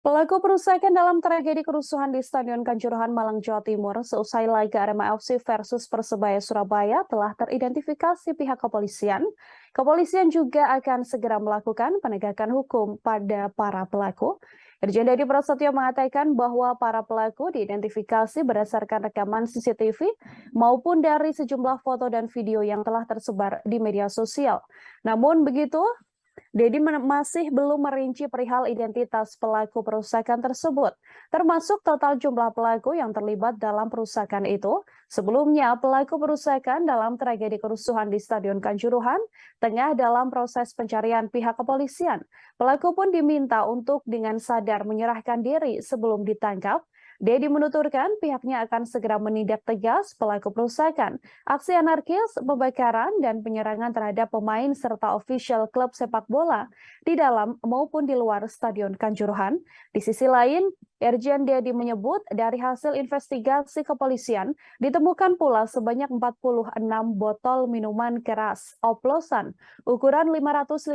Pelaku perusakan dalam tragedi kerusuhan di Stadion Kanjuruhan, Malang, Jawa Timur seusai laga Arema FC versus Persebaya Surabaya telah teridentifikasi pihak kepolisian. Kepolisian juga akan segera melakukan penegakan hukum pada para pelaku. Irjen Deddy Prasetyo mengatakan bahwa para pelaku diidentifikasi berdasarkan rekaman CCTV maupun dari sejumlah foto dan video yang telah tersebar di media sosial. Namun begitu, Deddy masih belum merinci perihal identitas pelaku perusakan tersebut, termasuk total jumlah pelaku yang terlibat dalam perusakan itu. Sebelumnya, pelaku perusakan dalam tragedi kerusuhan di Stadion Kanjuruhan tengah dalam proses pencarian pihak kepolisian. Pelaku pun diminta untuk dengan sadar menyerahkan diri sebelum ditangkap. Deddy menuturkan pihaknya akan segera menindak tegas pelaku perusakan, aksi anarkis, pembakaran, dan penyerangan terhadap pemain serta ofisial klub sepak bola di dalam maupun di luar Stadion Kanjuruhan. Di sisi lain, Irjen Deddy menyebut dari hasil investigasi kepolisian ditemukan pula sebanyak 46 botol minuman keras oplosan ukuran 550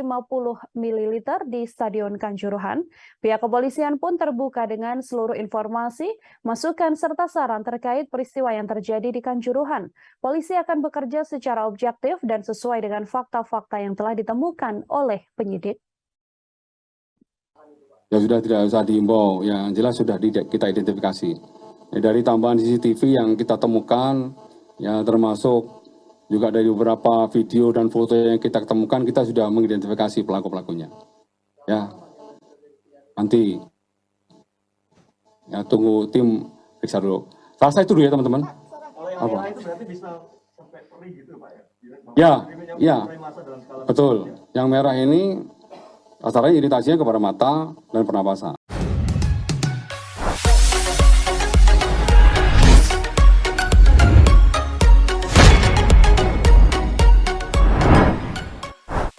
ml di Stadion Kanjuruhan. Pihak kepolisian pun terbuka dengan seluruh informasi, masukan serta saran terkait peristiwa yang terjadi di Kanjuruhan. Polisi akan bekerja secara objektif dan sesuai dengan fakta-fakta yang telah ditemukan oleh penyidik. Ya sudah tidak usah diimbau, yang jelas sudah kita identifikasi. Ya, dari tambahan CCTV yang kita temukan, ya termasuk juga dari beberapa video dan foto yang kita temukan, kita sudah mengidentifikasi pelaku-pelakunya. Ya, nanti ya tunggu tim periksa dulu. Selesai itu dulu ya teman-teman. Kalau yang itu berarti bisa sampai perih gitu Pak ya? Ya, betul. Yang merah ini asalnya iritasinya kepada mata dan pernapasan.